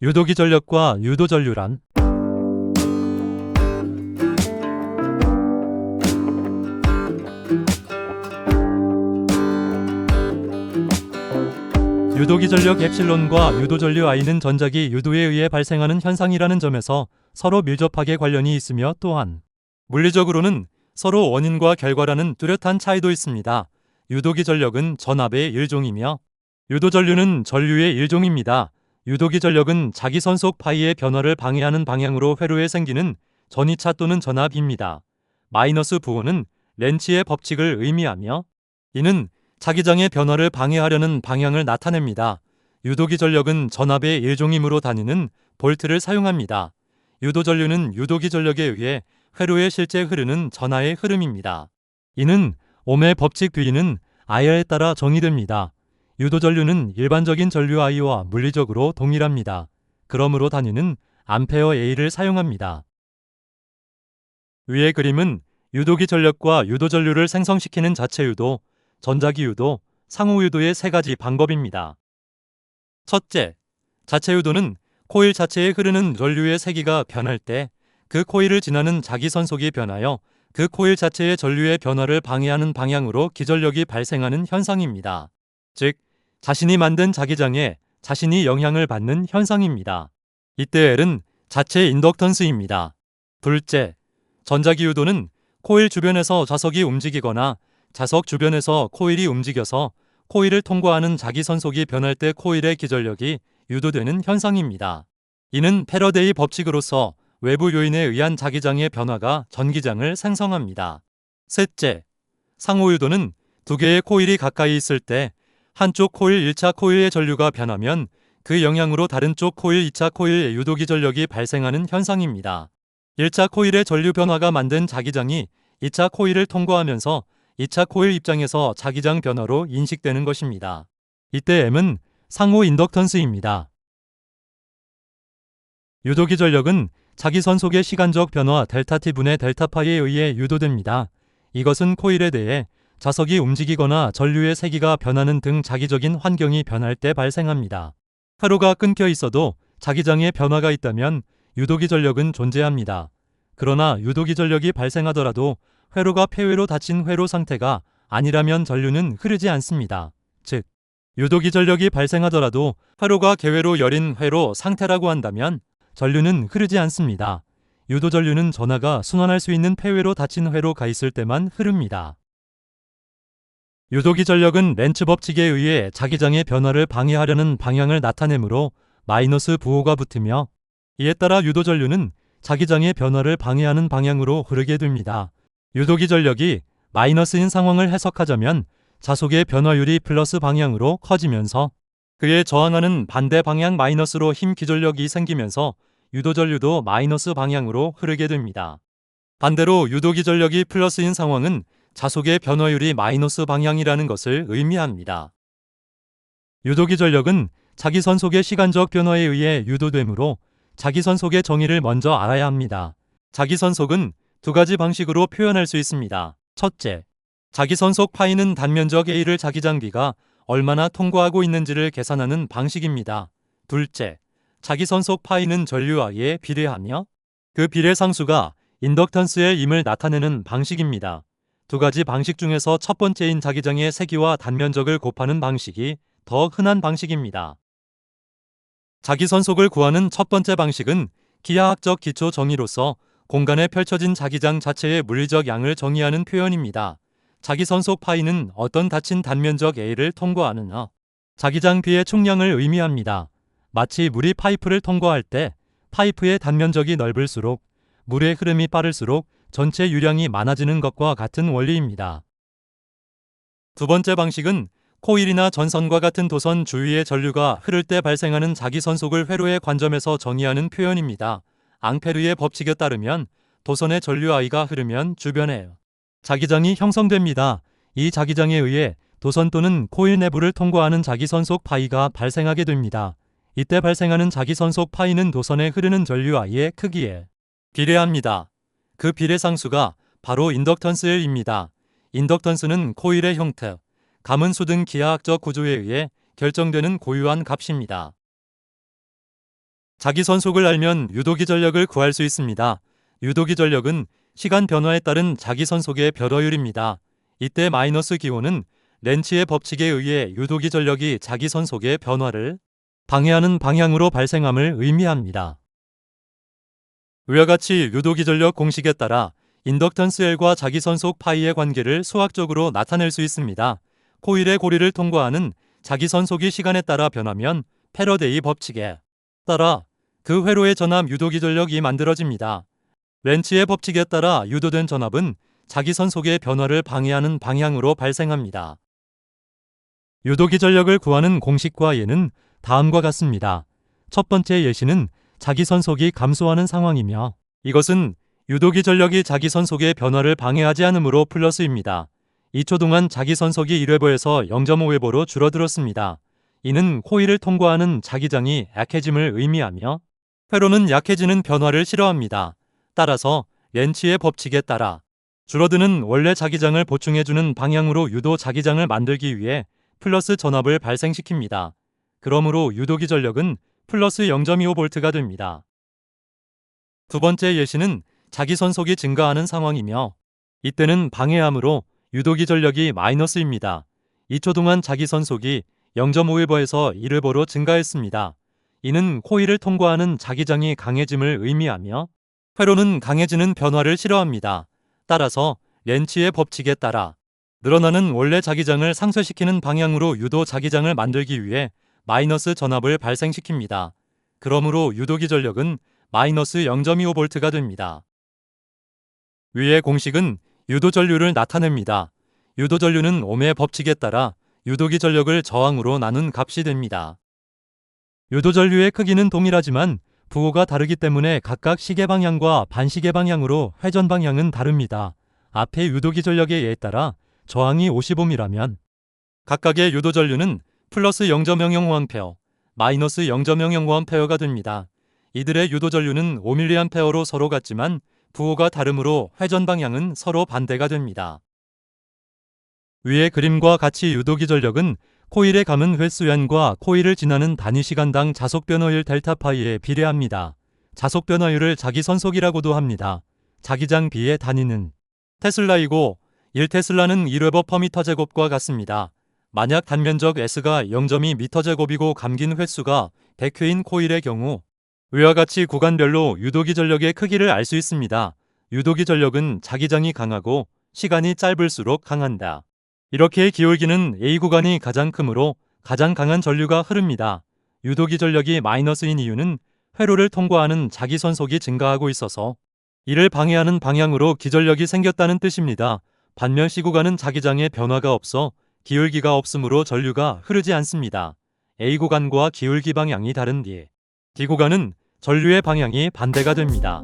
유도기 전력과 유도 전류란 유도기 전력 엡실론과 유도 전류 I는 전자기 유도에 의해 발생하는 현상이라는 점에서 서로 밀접하게 관련이 있으며 또한 물리적으로는 서로 원인과 결과라는 뚜렷한 차이도 있습니다. 유도기 전력은 전압의 일종이며 유도 전류는 전류의 일종입니다. 유도기 전력은 자기 선속 파이의 변화를 방해하는 방향으로 회로에 생기는 전이차 또는 전압입니다. 마이너스 부호는 렌치의 법칙을 의미하며 이는 자기장의 변화를 방해하려는 방향을 나타냅니다. 유도기 전력은 전압의 일종이므로 다니는 볼트를 사용합니다. 유도 전류는 유도기 전력에 의해 회로에 실제 흐르는 전하의 흐름입니다. 이는 옴의 법칙 뒤는 I에 따라 정의됩니다. 유도 전류는 일반적인 전류 I와 물리적으로 동일합니다. 그러므로 단위는 암페어 A를 사용합니다. 위의 그림은 유도기 전력과 유도 전류를 생성시키는 자체 유도, 전자기 유도, 상호 유도의 세 가지 방법입니다. 첫째, 자체 유도는 코일 자체에 흐르는 전류의 세기가 변할 때 그 코일을 지나는 자기 선속이 변하여 그 코일 자체의 전류의 변화를 방해하는 방향으로 기전력이 발생하는 현상입니다. 즉, 자신이 만든 자기장에 자신이 영향을 받는 현상입니다. 이때 L은 자체 인덕턴스입니다. 둘째, 전자기 유도는 코일 주변에서 자석이 움직이거나 자석 주변에서 코일이 움직여서 코일을 통과하는 자기 선속이 변할 때 코일의 기전력이 유도되는 현상입니다. 이는 패러데이 법칙으로서 외부 요인에 의한 자기장의 변화가 전기장을 생성합니다. 셋째, 상호 유도는 두 개의 코일이 가까이 있을 때 한쪽 코일 1차 코일의 전류가 변하면 그 영향으로 다른 쪽 코일 2차 코일의 유도기 전력이 발생하는 현상입니다. 1차 코일의 전류 변화가 만든 자기장이 2차 코일을 통과하면서 2차 코일 입장에서 자기장 변화로 인식되는 것입니다. 이때 M은 상호 인덕턴스입니다. 유도기 전력은 자기 선속의 시간적 변화 델타-T분의 델타-파이에 의해 유도됩니다. 이것은 코일에 대해 자석이 움직이거나 전류의 세기가 변하는 등 자기적인 환경이 변할 때 발생합니다. 회로가 끊겨 있어도 자기장에 변화가 있다면 유도기 전력은 존재합니다. 그러나 유도기 전력이 발생하더라도 회로가 폐회로 닫힌 회로 상태가 아니라면 전류는 흐르지 않습니다. 즉, 유도기 전력이 발생하더라도 회로가 개회로 열린 회로 상태라고 한다면 전류는 흐르지 않습니다. 유도 전류는 전하가 순환할 수 있는 폐회로 닫힌 회로 가 있을 때만 흐릅니다. 유도기 전력은 렌츠 법칙에 의해 자기장의 변화를 방해하려는 방향을 나타내므로 마이너스 부호가 붙으며 이에 따라 유도 전류는 자기장의 변화를 방해하는 방향으로 흐르게 됩니다. 유도기 전력이 마이너스인 상황을 해석하자면 자속의 변화율이 플러스 방향으로 커지면서 그에 저항하는 반대 방향 마이너스로 힘 기전력이 생기면서 유도 전류도 마이너스 방향으로 흐르게 됩니다. 반대로 유도기 전력이 플러스인 상황은 자속의 변화율이 마이너스 방향이라는 것을 의미합니다. 유도기 전력은 자기 선속의 시간적 변화에 의해 유도되므로 자기 선속의 정의를 먼저 알아야 합니다. 자기 선속은 두 가지 방식으로 표현할 수 있습니다. 첫째, 자기 선속 파이는 단면적 A를 자기장 B가 얼마나 통과하고 있는지를 계산하는 방식입니다. 둘째, 자기 선속 파이는 전류 I에 비례하며 그 비례 상수가 인덕턴스의 임을 나타내는 방식입니다. 두 가지 방식 중에서 첫 번째인 자기장의 세기와 단면적을 곱하는 방식이 더 흔한 방식입니다. 자기 선속을 구하는 첫 번째 방식은 기하학적 기초 정의로서 공간에 펼쳐진 자기장 자체의 물리적 양을 정의하는 표현입니다. 자기 선속 파이는 어떤 닫힌 단면적 A를 통과하느냐 자기장 B의 총량을 의미합니다. 마치 물이 파이프를 통과할 때 파이프의 단면적이 넓을수록 물의 흐름이 빠를수록 전체 유량이 많아지는 것과 같은 원리입니다. 두 번째 방식은 코일이나 전선과 같은 도선 주위의 전류가 흐를 때 발생하는 자기 선속을 회로의 관점에서 정의하는 표현입니다. 앙페르의 법칙에 따르면 도선의 전류 I가 흐르면 주변에 자기장이 형성됩니다. 이 자기장에 의해 도선 또는 코일 내부를 통과하는 자기 선속 파이가 발생하게 됩니다. 이때 발생하는 자기 선속 파이는 도선에 흐르는 전류 I의 크기에 비례합니다. 그 비례 상수가 바로 인덕턴스입니다. 인덕턴스는 코일의 형태, 가문수 등 기하학적 구조에 의해 결정되는 고유한 값입니다. 자기 선속을 알면 유도기 전력을 구할 수 있습니다. 유도기 전력은 시간 변화에 따른 자기 선속의 별어율입니다. 이때 마이너스 기호는 렌치의 법칙에 의해 유도기 전력이 자기 선속의 변화를 방해하는 방향으로 발생함을 의미합니다. 위와 같이 유도기 전력 공식에 따라 인덕턴스 L과 자기 선속 파이의 관계를 수학적으로 나타낼 수 있습니다. 코일의 고리를 통과하는 자기 선속이 시간에 따라 변하면 패러데이 법칙에 따라 그 회로의 전압 유도기 전력이 만들어집니다. 렌치의 법칙에 따라 유도된 전압은 자기 선속의 변화를 방해하는 방향으로 발생합니다. 유도기 전력을 구하는 공식과 예는 다음과 같습니다. 첫 번째 예시는 자기 선속이 감소하는 상황이며 이것은 유도기 전력이 자기 선속의 변화를 방해하지 않으므로 플러스입니다. 2초 동안 자기 선속이 1웨버에서 0.5웨버로 줄어들었습니다. 이는 코일을 통과하는 자기장이 약해짐을 의미하며 회로는 약해지는 변화를 싫어합니다. 따라서 렌치의 법칙에 따라 줄어드는 원래 자기장을 보충해주는 방향으로 유도 자기장을 만들기 위해 플러스 전압을 발생시킵니다. 그러므로 유도기 전력은 플러스 0.25V가 됩니다. 두 번째 예시는 자기 선속이 증가하는 상황이며 이때는 방해함으로 유도기 전력이 마이너스입니다. 2초 동안 자기 선속이 0.5웨버에서 1웨버로 증가했습니다. 이는 코일을 통과하는 자기장이 강해짐을 의미하며 회로는 강해지는 변화를 싫어합니다. 따라서 렌치의 법칙에 따라 늘어나는 원래 자기장을 상쇄시키는 방향으로 유도 자기장을 만들기 위해 마이너스 전압을 발생시킵니다. 그러므로 유도기 전력은 마이너스 0.25V가 됩니다. 위의 공식은 유도 전류를 나타냅니다. 유도 전류는 옴의 법칙에 따라 유도기 전력을 저항으로 나눈 값이 됩니다. 유도 전류의 크기는 동일하지만 부호가 다르기 때문에 각각 시계 방향과 반시계 방향으로 회전 방향은 다릅니다. 앞의 유도기 전력의 예에 따라 저항이 50옴이라면 각각의 유도 전류는 플러스 0.00A, 마이너스 0.00A가 됩니다. 이들의 유도 전류는 5mA로 서로 같지만 부호가 다르므로 회전 방향은 서로 반대가 됩니다. 위의 그림과 같이 유도기 전력은 코일에 감은 횟수연과 코일을 지나는 단위 시간당 자속 변화율 델타 파이에 비례합니다. 자속 변화율을 자기 선속이라고도 합니다. 자기장 B의 단위는 테슬라이고 1테슬라는 1웨버 퍼 미터 제곱과 같습니다. 만약 단면적 S가 0.2 미터 제곱이고 감긴 횟수가 100회인 코일의 경우 위와 같이 구간별로 유도기 전력의 크기를 알 수 있습니다. 유도기 전력은 자기장이 강하고 시간이 짧을수록 강한다. 이렇게 기울기는 A 구간이 가장 크므로 가장 강한 전류가 흐릅니다. 유도기 전력이 마이너스인 이유는 회로를 통과하는 자기 선속이 증가하고 있어서 이를 방해하는 방향으로 기전력이 생겼다는 뜻입니다. 반면 C 구간은 자기장에 변화가 없어 기울기가 없으므로 전류가 흐르지 않습니다. A 구간과 기울기 방향이 다른 뒤 D 구간은 전류의 방향이 반대가 됩니다.